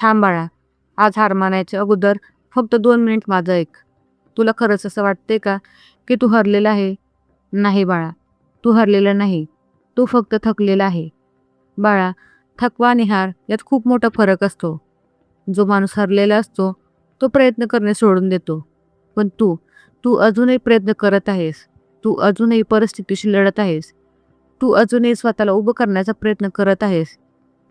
थांब बाळा, आज हार मानायच्या अगोदर फक्त 2 मिनिट माझं ऐक. तुला खरंच असं वाटतंय का की तू हरलेला आहे? नाही बाळा, तू हरलेला नाही. तू फक्त थकलेला आहे. बाळा, थकवा आणि हार यात खूप मोठा फरक असतो. जो माणूस हरलेला असतो तो प्रयत्न करणे सोडून देतो. पण तू तू अजूनही प्रयत्न करत आहेस. तू अजूनही परिस्थितीशी लढत आहेस. तू अजूनही स्वतःला उभं करण्याचा प्रयत्न करत आहेस.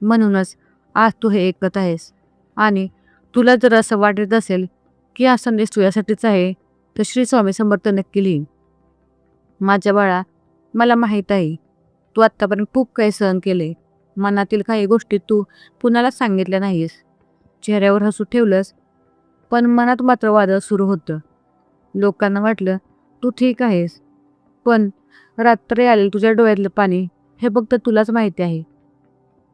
म्हणूनच आज तू हे ऐकत आहेस. आणि तुला जर असं वाटत असेल की हा संदेश तुझ्यासाठीच आहे, तर श्री स्वामी समर्थ नक्की लिही. माझ्या बाळा, मला माहीत आहे तू आत्तापर्यंत खूप काही सहन केले. मनातील काही गोष्टी तू कुणाला सांगितल्या नाहीस. चेहऱ्यावर हसू ठेवलंस, पण मनात मात्र वादळ सुरू होतं. लोकांना वाटलं तू ठीक आहेस, पण रात्री आलेलं तुझ्या डोळ्यातलं पाणी हे फक्त तुलाच माहिती आहे.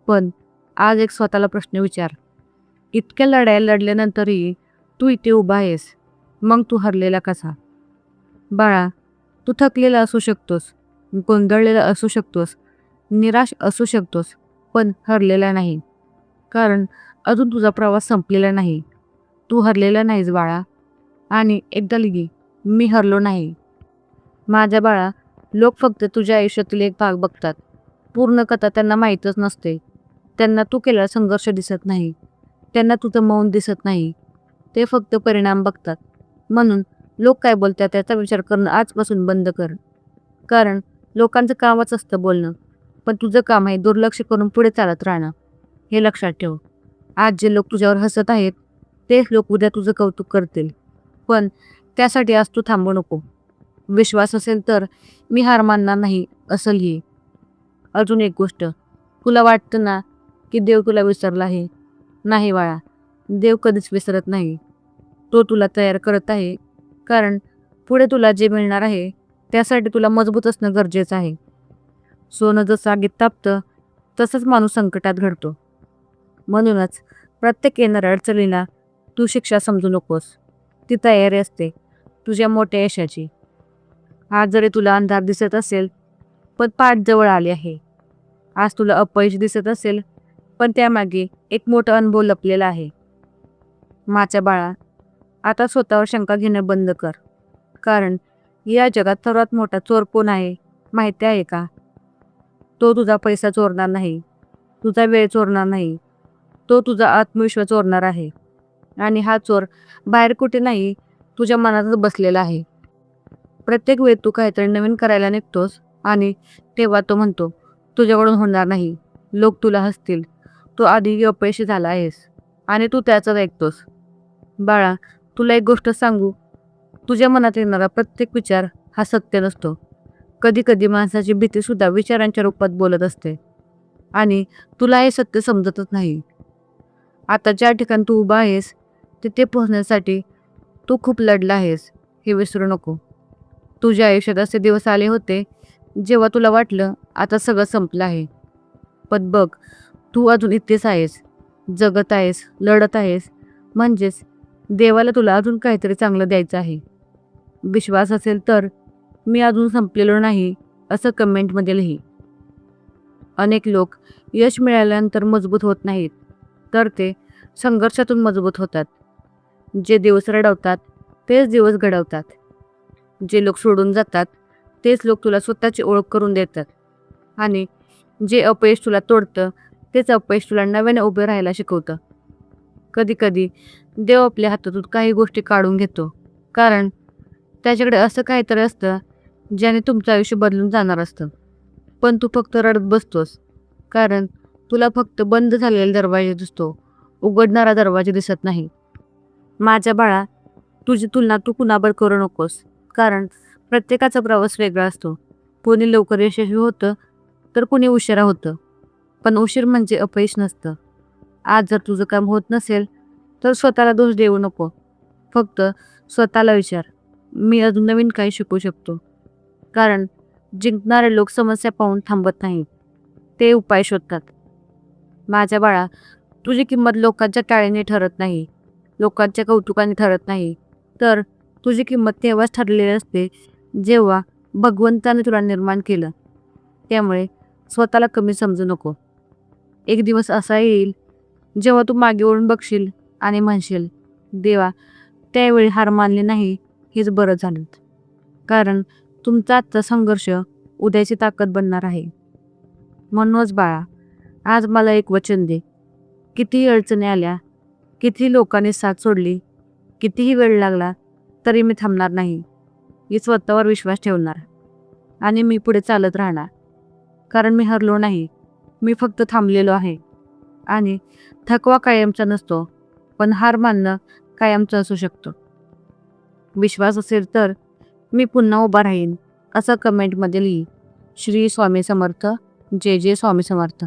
पण आज एक स्वतःला प्रश्न विचार. इतक्या लढाया लढल्यानंतरही तू इथे उभा आहेस, मग तू हरलेला कसा? बाळा, तू थकलेला असू शकतोस, गोंधळलेला असू शकतोस, निराश असू शकतोस, पण हरलेला नाही. कारण अजून तुझा प्रवास संपलेला नाही. तू हरलेला नाहीस बाळा. आणि एकदा लिही, मी हरलो नाही. माझ्या बाळा, लोक फक्त तुझ्या आयुष्यातील एक भाग बघतात. पूर्ण कथा त्यांना माहीतच नसते. त्यांना तू केलेला संघर्ष दिसत नाही. त्यांना तुझं मौन दिसत नाही. ते फक्त परिणाम बघतात. म्हणून लोक काय बोलतात त्याचा विचार करणं आजपासून बंद कर. कारण लोकांचं कामच असतं बोलणं, पण तुझं काम आहे दुर्लक्ष करून पुढे चालत राहणं. हे लक्षात ठेव. आज जे लोक तुझ्यावर हसत आहेत तेच लोक उद्या तुझं कौतुक करतील. पण त्यासाठी आज तू थांबू नको. विश्वास असेल तर मी हार मानणार नाही असं लिही. अजून एक गोष्ट, तुला वाटतं ना की देव तुला विसरला आहे? नाही बाळा, देव कधीच विसरत नाही. तो तुला तयार करत आहे. कारण पुढे तुला जे मिळणार आहे त्यासाठी तुला मजबूत असणं गरजेचं आहे. सोनं जसं आगीत तापतं तसंच माणूस संकटात घडतो. म्हणूनच प्रत्येक येणाऱ्या अडचणीला तू शिक्षा समजू नकोस. ती तयारी असते तुझ्या मोठ्या यशाची. आज जरी तुला अंधार दिसत असेल, पण पाठ जवळ आली आहे. आज तुला अपयश दिसत असेल, पण त्यामागे एक मोठा अनुभव लपलेला आहे. माझ्या बाळा, आता स्वतःवर शंका घेणं बंद कर. कारण या जगात सर्वात मोठा चोर कोण आहे माहिती आहे का? तो तुझा पैसा चोरणार नाही, तुझा वेळ चोरणार नाही, तो तुझा आत्मविश्वास चोरणार आहे. आणि हा चोर बाहेर कुठे नाही, तुझ्या मनातच बसलेला आहे. प्रत्येक वेळी तू काहीतरी नवीन करायला निघतोस आणि तेव्हा तो म्हणतो तुझ्याकडून होणार नाही, लोक तुला हसतील, तू आधी अपयशी झाला आहेस. आणि तू त्याचंच ऐकतोस. बाळा, तुला एक गोष्ट सांगू, तुझ्या मनात येणारा प्रत्येक विचार हा सत्य नसतो. कधी कधी माणसाची भीतीसुद्धा विचारांच्या रूपात बोलत असते. आणि तुला हे सत्य समजतच नाही. आता ज्या ठिकाणी तू उभा आहेस तिथे पोहोचण्यासाठी तू खूप लढला आहेस, हे विसरू नको. तुझ्या आयुष्यात असे दिवस आले होते जेव्हा तुला वाटलं आता सगळं संपलं आहे. पण बघ, तू अजून इथेच आहेस, जगत आहेस, लढत आहेस. म्हणजेच देवाला तुला अजून काहीतरी चांगलं द्यायचं आहे. विश्वास असेल तर मी अजून संपलेलो नाही असं कमेंटमध्ये लिही. अनेक लोक यश मिळाल्यानंतर मजबूत होत नाहीत, तर ते संघर्षातून मजबूत होतात. जे दिवस रडवतात तेच दिवस घडवतात. जे लोक सोडून जातात तेच लोक तुला स्वतःची ओळख करून देतात. आणि जे अपयश तुला तोडतं तेच अपयश तुला नव्याने उभे राहायला शिकवतं. कधी कधी देव आपल्या हातातून काही गोष्टी काढून घेतो, कारण त्याच्याकडे असं काहीतरी असतं ज्याने तुमचं आयुष्य बदलून जाणार असतं. पण तू फक्त रडत बसतोस, कारण तुला फक्त बंद झालेला दरवाजा दिसतो, उघडणारा दरवाजा दिसत नाही. माझ्या बाळा, तुझी तुलना तू कुणाबर करू नकोस. कारण प्रत्येकाचा प्रवास वेगळा असतो. कोणी लवकर यशस्वी होतं तर कोणी उशिरा होतं. पण उशीर म्हणजे अपयश नसतं. आज जर तुझं काम होत नसेल तर स्वतःला दोष देऊ नको. फक्त स्वतःला विचार, मी अजून नवीन काही शिकू शकतो. कारण जिंकणारे लोक समस्या पाहून थांबत नाहीत, ते उपाय शोधतात. माझ्या बाळा, तुझी किंमत लोकांच्या टाळीने ठरत नाही, लोकांच्या कौतुकाने ठरत नाही. तर तुझी किंमत तेव्हाच ठरलेली असते जेव्हा भगवंताने तुला निर्माण केलं. त्यामुळे स्वतःला कमी समजू नको. एक दिवस असा येईल जेव्हा तू मागे वळून बघशील आणि म्हणशील, देवा, त्यावेळी हार मानली नाही, हेच बरं झालं. कारण तुमचा आजचा संघर्ष उद्याची ताकद बनणार आहे. म्हणूनच बाळा, आज मला एक वचन दे. कितीही अडचणी आल्या, कितीही लोकांनी साथ सोडली, कितीही वेळ लागला, तरी मी थांबणार नाही. मी स्वतःवर विश्वास ठेवणार आणि मी पुढे चालत राहणार. कारण मी हरलो नाही, मी फक्त थांबलेलो आहे. आणि थकवा कायमचा नसतो, पण हार मानणं कायमचं असू शकतो. विश्वास असेल तर मी पुन्हा उभा राहीन, असं कमेंटमध्ये लिही. श्री स्वामी समर्थ. जय जय स्वामी समर्थ.